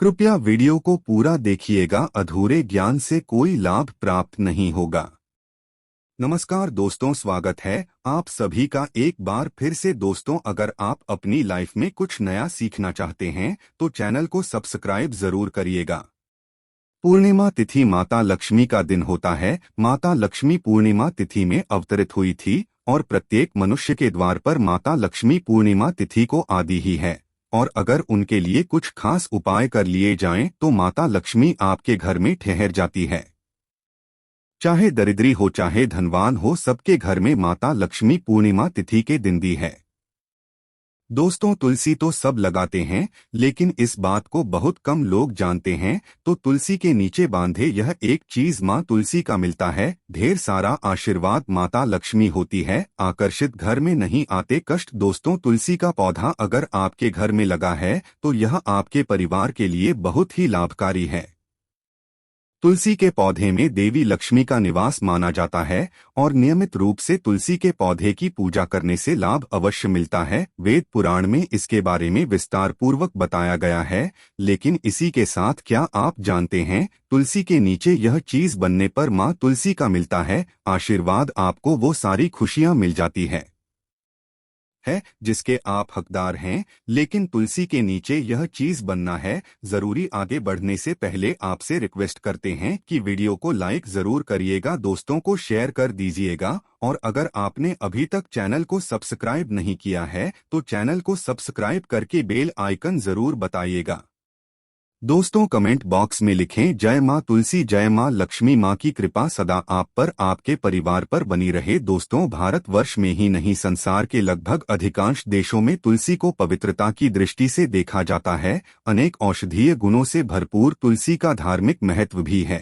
कृपया वीडियो को पूरा देखिएगा, अधूरे ज्ञान से कोई लाभ प्राप्त नहीं होगा। नमस्कार दोस्तों, स्वागत है आप सभी का एक बार फिर से। दोस्तों, अगर आप अपनी लाइफ में कुछ नया सीखना चाहते हैं तो चैनल को सब्सक्राइब जरूर करिएगा। पूर्णिमा तिथि माता लक्ष्मी का दिन होता है। माता लक्ष्मी पूर्णिमा तिथि में अवतरित हुई थी और प्रत्येक मनुष्य के द्वार पर माता लक्ष्मी पूर्णिमा तिथि को आती ही है। और अगर उनके लिए कुछ खास उपाय कर लिए जाएं तो माता लक्ष्मी आपके घर में ठहर जाती है। चाहे दरिद्री हो चाहे धनवान हो, सबके घर में माता लक्ष्मी पूर्णिमा तिथि के दिन दी है। दोस्तों, तुलसी तो सब लगाते हैं, लेकिन इस बात को बहुत कम लोग जानते हैं। तो तुलसी के नीचे बांधे यह एक चीज माँ तुलसी का मिलता है। ढेर सारा आशीर्वाद माता लक्ष्मी होती है। आकर्षित घर में नहीं आते कष्ट। दोस्तों, तुलसी का पौधा अगर आपके घर में लगा है तो यह आपके परिवार के लिए बहुत ही लाभकारी है। तुलसी के पौधे में देवी लक्ष्मी का निवास माना जाता है और नियमित रूप से तुलसी के पौधे की पूजा करने से लाभ अवश्य मिलता है। वेद पुराण में इसके बारे में विस्तार पूर्वक बताया गया है। लेकिन इसी के साथ क्या आप जानते हैं, तुलसी के नीचे यह चीज बनने पर माँ तुलसी का मिलता है आशीर्वाद। आपको वो सारी खुशियां मिल जाती है जिसके आप हकदार हैं। लेकिन तुलसी के नीचे यह चीज बनना है जरूरी। आगे बढ़ने से पहले आपसे रिक्वेस्ट करते हैं कि वीडियो को लाइक जरूर करिएगा, दोस्तों को शेयर कर दीजिएगा। और अगर आपने अभी तक चैनल को सब्सक्राइब नहीं किया है तो चैनल को सब्सक्राइब करके बेल आइकन जरूर बताइएगा। दोस्तों, कमेंट बॉक्स में लिखें जय माँ तुलसी, जय माँ लक्ष्मी। माँ की कृपा सदा आप पर, आपके परिवार पर बनी रहे। दोस्तों, भारतवर्ष में ही नहीं संसार के लगभग अधिकांश देशों में तुलसी को पवित्रता की दृष्टि से देखा जाता है। अनेक औषधीय गुणों से भरपूर तुलसी का धार्मिक महत्व भी है।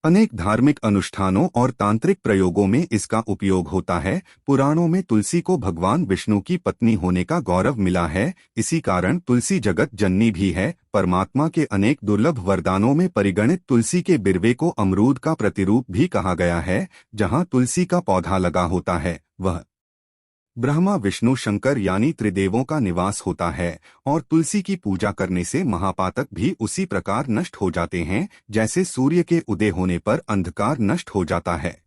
अनेक धार्मिक अनुष्ठानों और तांत्रिक प्रयोगों में इसका उपयोग होता है। पुराणों में तुलसी को भगवान विष्णु की पत्नी होने का गौरव मिला है। इसी कारण तुलसी जगत जननी भी है। परमात्मा के अनेक दुर्लभ वरदानों में परिगणित तुलसी के बिरवे को अमरूद का प्रतिरूप भी कहा गया है। जहाँ तुलसी का पौधा लगा होता है वह ब्रह्मा विष्णु शंकर यानी त्रिदेवों का निवास होता है। और तुलसी की पूजा करने से महापातक भी उसी प्रकार नष्ट हो जाते हैं जैसे सूर्य के उदय होने पर अंधकार नष्ट हो जाता है।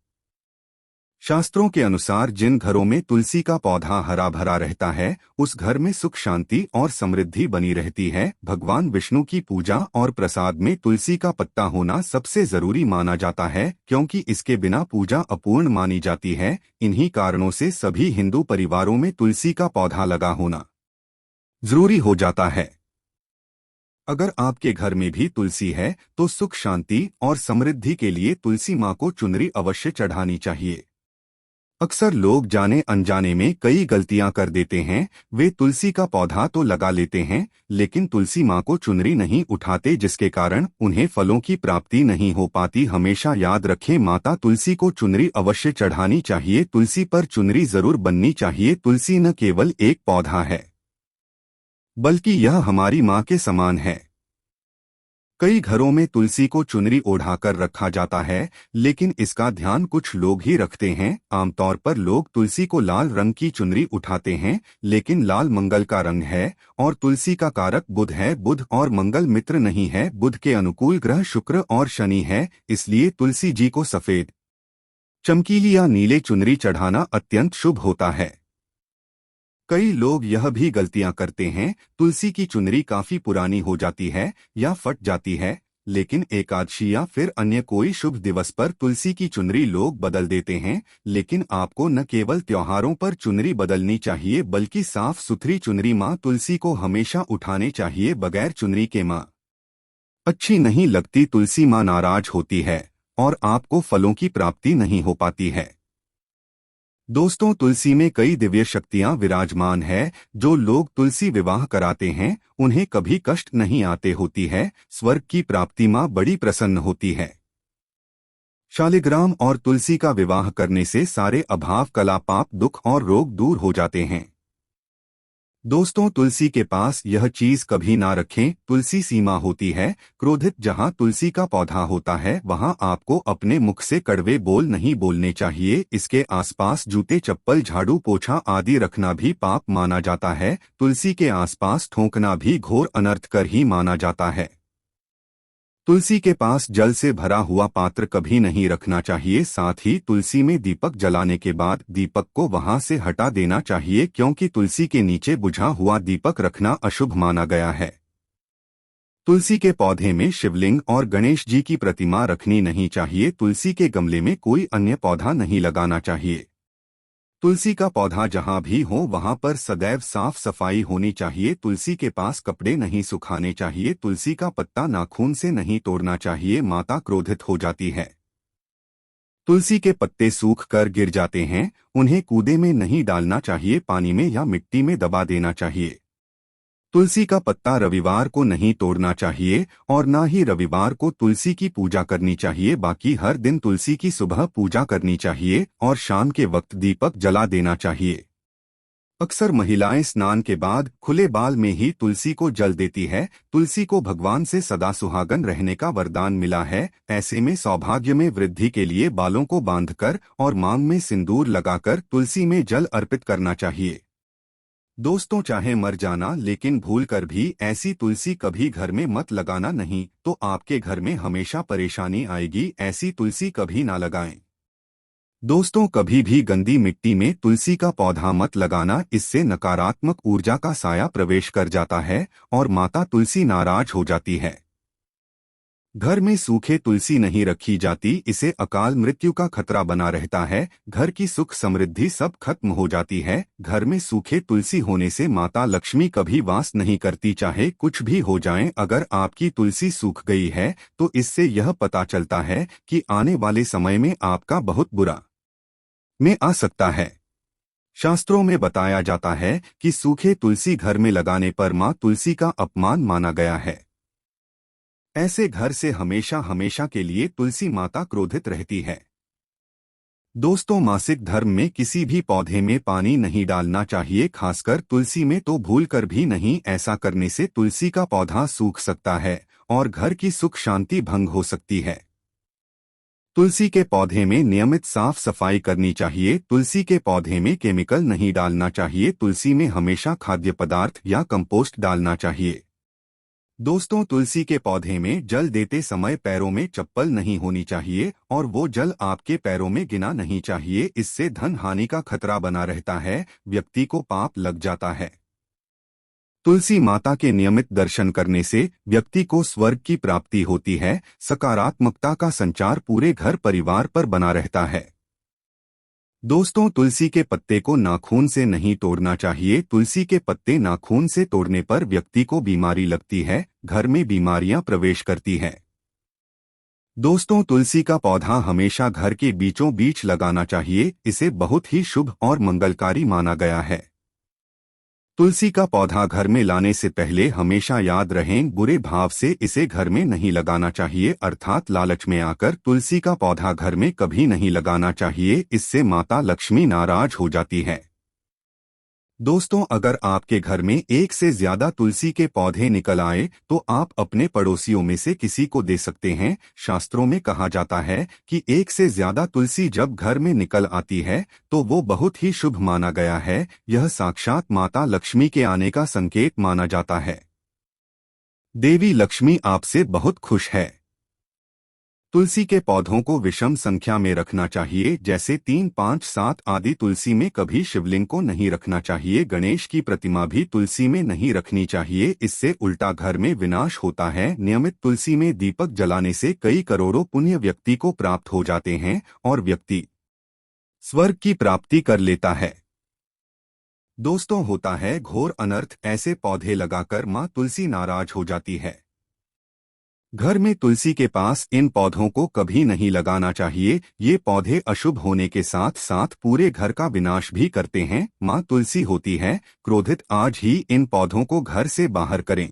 शास्त्रों के अनुसार जिन घरों में तुलसी का पौधा हरा भरा रहता है उस घर में सुख शांति और समृद्धि बनी रहती है। भगवान विष्णु की पूजा और प्रसाद में तुलसी का पत्ता होना सबसे जरूरी माना जाता है, क्योंकि इसके बिना पूजा अपूर्ण मानी जाती है। इन्हीं कारणों से सभी हिंदू परिवारों में तुलसी का पौधा लगा होना जरूरी हो जाता है। अगर आपके घर में भी तुलसी है तो सुख शांति और समृद्धि के लिए तुलसी माँ को चुनरी अवश्य चढ़ानी चाहिए। अक्सर लोग जाने अनजाने में कई गलतियां कर देते हैं। वे तुलसी का पौधा तो लगा लेते हैं लेकिन तुलसी माँ को चुनरी नहीं उठाते, जिसके कारण उन्हें फलों की प्राप्ति नहीं हो पाती। हमेशा याद रखें, माता तुलसी को चुनरी अवश्य चढ़ानी चाहिए। तुलसी पर चुनरी जरूर बननी चाहिए। तुलसी न केवल एक पौधा है बल्कि यह हमारी माँ के समान है। कई घरों में तुलसी को चुनरी ओढ़ाकर रखा जाता है, लेकिन इसका ध्यान कुछ लोग ही रखते हैं। आमतौर पर लोग तुलसी को लाल रंग की चुनरी उठाते हैं, लेकिन लाल मंगल का रंग है और तुलसी का कारक बुध है। बुध और मंगल मित्र नहीं है। बुध के अनुकूल ग्रह शुक्र और शनि है। इसलिए तुलसी जी को सफेद, चमकीली या नीले चुनरी चढ़ाना अत्यंत शुभ होता है। कई लोग यह भी गलतियां करते हैं, तुलसी की चुनरी काफी पुरानी हो जाती है या फट जाती है, लेकिन एकादशी या फिर अन्य कोई शुभ दिवस पर तुलसी की चुनरी लोग बदल देते हैं। लेकिन आपको न केवल त्योहारों पर चुनरी बदलनी चाहिए बल्कि साफ सुथरी चुनरी माँ तुलसी को हमेशा उठाने चाहिए। बगैर चुनरी के माँ अच्छी नहीं लगती। तुलसी माँ नाराज होती है और आपको फलों की प्राप्ति नहीं हो पाती है। दोस्तों, तुलसी में कई दिव्य शक्तियां विराजमान है। जो लोग तुलसी विवाह कराते हैं उन्हें कभी कष्ट नहीं आते होती है। स्वर्ग की प्राप्ति मां बड़ी प्रसन्न होती है। शालिग्राम और तुलसी का विवाह करने से सारे अभाव, कला, पाप, दुख और रोग दूर हो जाते हैं। दोस्तों, तुलसी के पास यह चीज कभी ना रखें। तुलसी सीमा होती है क्रोधित। जहां तुलसी का पौधा होता है वहां आपको अपने मुख से कड़वे बोल नहीं बोलने चाहिए। इसके आसपास जूते, चप्पल, झाड़ू, पोछा आदि रखना भी पाप माना जाता है। तुलसी के आसपास थूकना भी घोर अनर्थ कर ही माना जाता है। तुलसी के पास जल से भरा हुआ पात्र कभी नहीं रखना चाहिए। साथ ही तुलसी में दीपक जलाने के बाद दीपक को वहां से हटा देना चाहिए, क्योंकि तुलसी के नीचे बुझा हुआ दीपक रखना अशुभ माना गया है। तुलसी के पौधे में शिवलिंग और गणेश जी की प्रतिमा रखनी नहीं चाहिए। तुलसी के गमले में कोई अन्य पौधा नहीं लगाना चाहिए। तुलसी का पौधा जहां भी हो वहां पर सदैव साफ सफाई होनी चाहिए। तुलसी के पास कपड़े नहीं सुखाने चाहिए। तुलसी का पत्ता नाखून से नहीं तोड़ना चाहिए, माता क्रोधित हो जाती है। तुलसी के पत्ते सूख कर गिर जाते हैं, उन्हें कूदे में नहीं डालना चाहिए, पानी में या मिट्टी में दबा देना चाहिए। तुलसी का पत्ता रविवार को नहीं तोड़ना चाहिए और ना ही रविवार को तुलसी की पूजा करनी चाहिए। बाकी हर दिन तुलसी की सुबह पूजा करनी चाहिए और शाम के वक्त दीपक जला देना चाहिए। अक्सर महिलाएं स्नान के बाद खुले बाल में ही तुलसी को जल देती है। तुलसी को भगवान से सदा सुहागन रहने का वरदान मिला है। ऐसे में सौभाग्य में वृद्धि के लिए बालों को बांधकर और मांग में सिंदूर लगाकर तुलसी में जल अर्पित करना चाहिए। दोस्तों, चाहे मर जाना लेकिन भूल कर भी ऐसी तुलसी कभी घर में मत लगाना, नहीं तो आपके घर में हमेशा परेशानी आएगी। ऐसी तुलसी कभी ना लगाएं। दोस्तों, कभी भी गंदी मिट्टी में तुलसी का पौधा मत लगाना। इससे नकारात्मक ऊर्जा का साया प्रवेश कर जाता है और माता तुलसी नाराज हो जाती है। घर में सूखे तुलसी नहीं रखी जाती, इसे अकाल मृत्यु का खतरा बना रहता है। घर की सुख समृद्धि सब खत्म हो जाती है। घर में सूखे तुलसी होने से माता लक्ष्मी कभी वास नहीं करती, चाहे कुछ भी हो जाए। अगर आपकी तुलसी सूख गई है तो इससे यह पता चलता है कि आने वाले समय में आपका बहुत बुरा में आ सकता है। शास्त्रों में बताया जाता है कि सूखे तुलसी घर में लगाने पर मां तुलसी का अपमान माना गया है। ऐसे घर से हमेशा हमेशा के लिए तुलसी माता क्रोधित रहती है। दोस्तों, मासिक धर्म में किसी भी पौधे में पानी नहीं डालना चाहिए, खासकर तुलसी में तो भूल कर भी नहीं। ऐसा करने से तुलसी का पौधा सूख सकता है और घर की सुख शांति भंग हो सकती है। तुलसी के पौधे में नियमित साफ सफाई करनी चाहिए। तुलसी के पौधे में केमिकल नहीं डालना चाहिए। तुलसी में हमेशा खाद्य पदार्थ या कंपोस्ट डालना चाहिए। दोस्तों, तुलसी के पौधे में जल देते समय पैरों में चप्पल नहीं होनी चाहिए और वो जल आपके पैरों में गिना नहीं चाहिए। इससे धन हानि का खतरा बना रहता है, व्यक्ति को पाप लग जाता है। तुलसी माता के नियमित दर्शन करने से व्यक्ति को स्वर्ग की प्राप्ति होती है। सकारात्मकता का संचार पूरे घर परिवार पर बना रहता है। दोस्तों, तुलसी के पत्ते को नाखून से नहीं तोड़ना चाहिए। तुलसी के पत्ते नाखून से तोड़ने पर व्यक्ति को बीमारी लगती है, घर में बीमारियां प्रवेश करती है। दोस्तों, तुलसी का पौधा हमेशा घर के बीचों बीच लगाना चाहिए। इसे बहुत ही शुभ और मंगलकारी माना गया है। तुलसी का पौधा घर में लाने से पहले हमेशा याद रहें, बुरे भाव से इसे घर में नहीं लगाना चाहिए, अर्थात लालच में आकर तुलसी का पौधा घर में कभी नहीं लगाना चाहिए। इससे माता लक्ष्मी नाराज हो जाती है। दोस्तों, अगर आपके घर में एक से ज्यादा तुलसी के पौधे निकल आए तो आप अपने पड़ोसियों में से किसी को दे सकते हैं। शास्त्रों में कहा जाता है कि एक से ज्यादा तुलसी जब घर में निकल आती है तो वो बहुत ही शुभ माना गया है। यह साक्षात माता लक्ष्मी के आने का संकेत माना जाता है। देवी लक्ष्मी आपसे बहुत खुश है। तुलसी के पौधों को विषम संख्या में रखना चाहिए, जैसे 3, 5, 7 आदि। तुलसी में कभी शिवलिंग को नहीं रखना चाहिए। गणेश की प्रतिमा भी तुलसी में नहीं रखनी चाहिए, इससे उल्टा घर में विनाश होता है। नियमित तुलसी में दीपक जलाने से कई करोड़ों पुण्य व्यक्ति को प्राप्त हो जाते हैं और व्यक्ति स्वर्ग की प्राप्ति कर लेता है। दोस्तों, होता है घोर अनर्थ। ऐसे पौधे लगाकर मां तुलसी नाराज हो जाती है। घर में तुलसी के पास इन पौधों को कभी नहीं लगाना चाहिए। ये पौधे अशुभ होने के साथ साथ पूरे घर का विनाश भी करते हैं। मां तुलसी होती है क्रोधित। आज ही इन पौधों को घर से बाहर करें।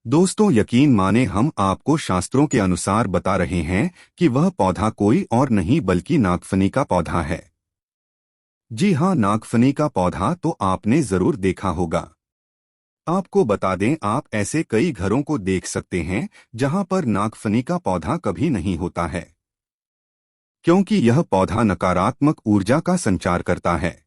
दोस्तों, यकीन माने हम आपको शास्त्रों के अनुसार बता रहे हैं कि वह पौधा कोई और नहीं बल्कि नागफनी का पौधा है। जी हाँ, नागफनी का पौधा तो आपने जरूर देखा होगा। आपको बता दें, आप ऐसे कई घरों को देख सकते हैं जहां पर नागफनी का पौधा कभी नहीं होता है, क्योंकि यह पौधा नकारात्मक ऊर्जा का संचार करता है।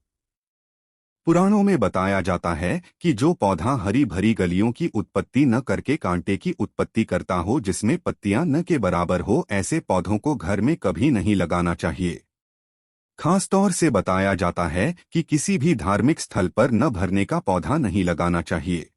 पुराणों में बताया जाता है कि जो पौधा हरी भरी गलियों की उत्पत्ति न करके कांटे की उत्पत्ति करता हो, जिसमें पत्तियां न के बराबर हो, ऐसे पौधों को घर में कभी नहीं लगाना चाहिए। खासतौर से बताया जाता है कि किसी भी धार्मिक स्थल पर न भरने का पौधा नहीं लगाना चाहिए।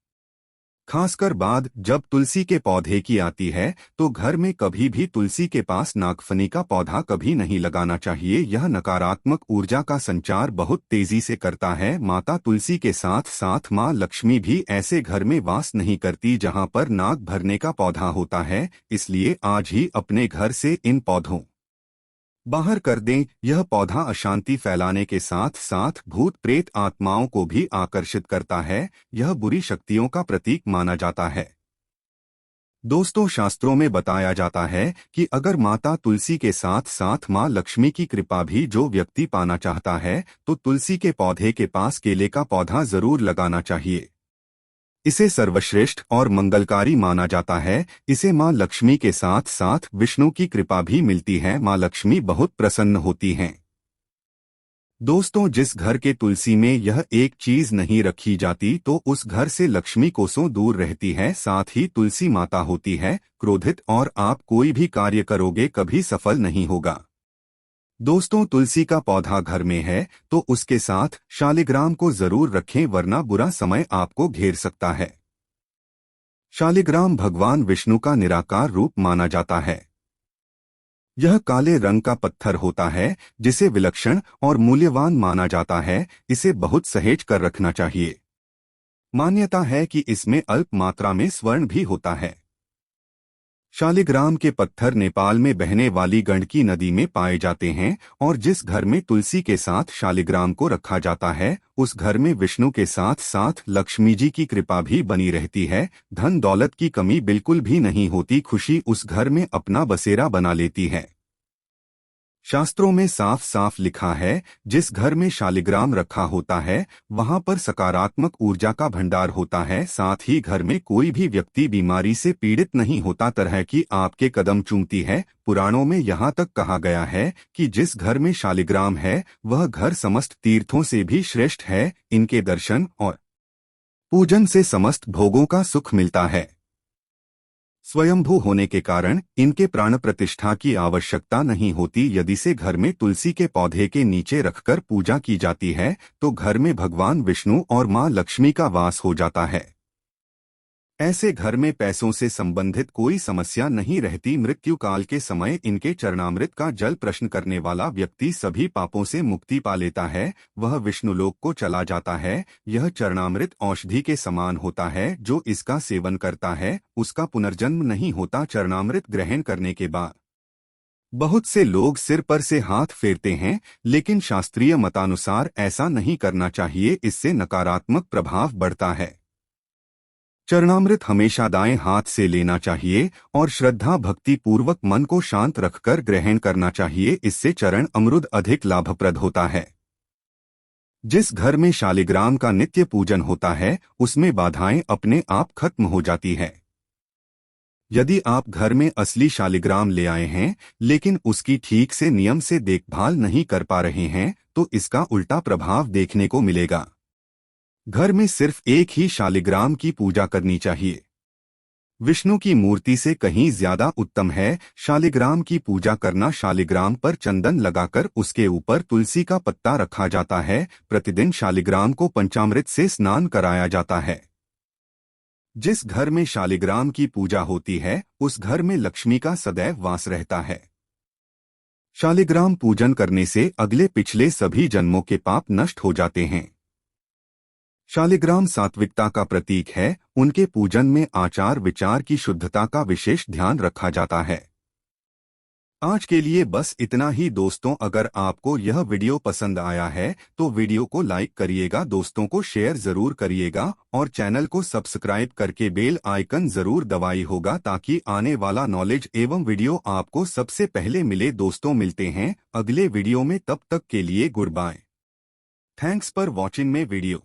खासकर बाद जब तुलसी के पौधे की आती है, तो घर में कभी भी तुलसी के पास नागफनी का पौधा कभी नहीं लगाना चाहिए। यह नकारात्मक ऊर्जा का संचार बहुत तेजी से करता है। माता तुलसी के साथ साथ माँ लक्ष्मी भी ऐसे घर में वास नहीं करती जहाँ पर नाग भरने का पौधा होता है। इसलिए आज ही अपने घर से इन पौधों बाहर कर दें। यह पौधा अशांति फैलाने के साथ साथ भूत प्रेत आत्माओं को भी आकर्षित करता है। यह बुरी शक्तियों का प्रतीक माना जाता है। दोस्तों, शास्त्रों में बताया जाता है कि अगर माता तुलसी के साथ साथ माँ लक्ष्मी की कृपा भी जो व्यक्ति पाना चाहता है, तो तुलसी के पौधे के पास केले का पौधा जरूर लगाना चाहिए। इसे सर्वश्रेष्ठ और मंगलकारी माना जाता है। इसे माँ लक्ष्मी के साथ साथ विष्णु की कृपा भी मिलती है। माँ लक्ष्मी बहुत प्रसन्न होती हैं। दोस्तों, जिस घर के तुलसी में यह एक चीज नहीं रखी जाती, तो उस घर से लक्ष्मी कोसों दूर रहती है। साथ ही तुलसी माता होती है क्रोधित, और आप कोई भी कार्य करोगे कभी सफल नहीं होगा। दोस्तों, तुलसी का पौधा घर में है तो उसके साथ शालिग्राम को जरूर रखें, वरना बुरा समय आपको घेर सकता है। शालिग्राम भगवान विष्णु का निराकार रूप माना जाता है। यह काले रंग का पत्थर होता है जिसे विलक्षण और मूल्यवान माना जाता है। इसे बहुत सहेज कर रखना चाहिए। मान्यता है कि इसमें अल्प मात्रा में स्वर्ण भी होता है। शालिग्राम के पत्थर नेपाल में बहने वाली गंडकी नदी में पाए जाते हैं, और जिस घर में तुलसी के साथ शालिग्राम को रखा जाता है, उस घर में विष्णु के साथ साथ लक्ष्मी जी की कृपा भी बनी रहती है। धन दौलत की कमी बिल्कुल भी नहीं होती। खुशी उस घर में अपना बसेरा बना लेती है। शास्त्रों में साफ साफ लिखा है, जिस घर में शालिग्राम रखा होता है वहां पर सकारात्मक ऊर्जा का भंडार होता है। साथ ही घर में कोई भी व्यक्ति बीमारी से पीड़ित नहीं होता। तरह की आपके कदम चूमती है। पुराणों में यहाँ तक कहा गया है कि जिस घर में शालिग्राम है वह घर समस्त तीर्थों से भी श्रेष्ठ है। इनके दर्शन और पूजन से समस्त भोगों का सुख मिलता है। स्वयंभू होने के कारण इनके प्राण प्रतिष्ठा की आवश्यकता नहीं होती। यदि से घर में तुलसी के पौधे के नीचे रखकर पूजा की जाती है, तो घर में भगवान विष्णु और मां लक्ष्मी का वास हो जाता है। ऐसे घर में पैसों से संबंधित कोई समस्या नहीं रहती। मृत्यु काल के समय इनके चरणामृत का जल प्रश्न करने वाला व्यक्ति सभी पापों से मुक्ति पा लेता है। वह विष्णुलोक को चला जाता है। यह चरणामृत औषधि के समान होता है। जो इसका सेवन करता है उसका पुनर्जन्म नहीं होता। चरणामृत ग्रहण करने के बाद बहुत से लोग सिर पर से हाथ फेरते हैं, लेकिन शास्त्रीय मतानुसार ऐसा नहीं करना चाहिए। इससे नकारात्मक प्रभाव बढ़ता है। चरणामृत हमेशा दाएं हाथ से लेना चाहिए और श्रद्धा भक्ति पूर्वक मन को शांत रखकर ग्रहण करना चाहिए। इससे चरण अमृत अधिक लाभप्रद होता है। जिस घर में शालिग्राम का नित्य पूजन होता है उसमें बाधाएं अपने आप खत्म हो जाती है। यदि आप घर में असली शालिग्राम ले आए हैं लेकिन उसकी ठीक से नियम से देखभाल नहीं कर पा रहे हैं, तो इसका उल्टा प्रभाव देखने को मिलेगा। घर में सिर्फ एक ही शालिग्राम की पूजा करनी चाहिए। विष्णु की मूर्ति से कहीं ज्यादा उत्तम है शालिग्राम की पूजा करना। शालिग्राम पर चंदन लगाकर उसके ऊपर तुलसी का पत्ता रखा जाता है। प्रतिदिन शालिग्राम को पंचामृत से स्नान कराया जाता है। जिस घर में शालिग्राम की पूजा होती है उस घर में लक्ष्मी का सदैव वास रहता है। शालिग्राम पूजन करने से अगले पिछले सभी जन्मों के पाप नष्ट हो जाते हैं। शालिग्राम सात्विकता का प्रतीक है। उनके पूजन में आचार विचार की शुद्धता का विशेष ध्यान रखा जाता है। आज के लिए बस इतना ही दोस्तों। अगर आपको यह वीडियो पसंद आया है तो वीडियो को लाइक करिएगा, दोस्तों को शेयर जरूर करिएगा और चैनल को सब्सक्राइब करके बेल आइकन जरूर दबाई होगा, ताकि आने वाला नॉलेज एवं वीडियो आपको सबसे पहले मिले। दोस्तों, मिलते हैं अगले वीडियो में, तब तक के लिए goodbye. Thanks for watching में वीडियो।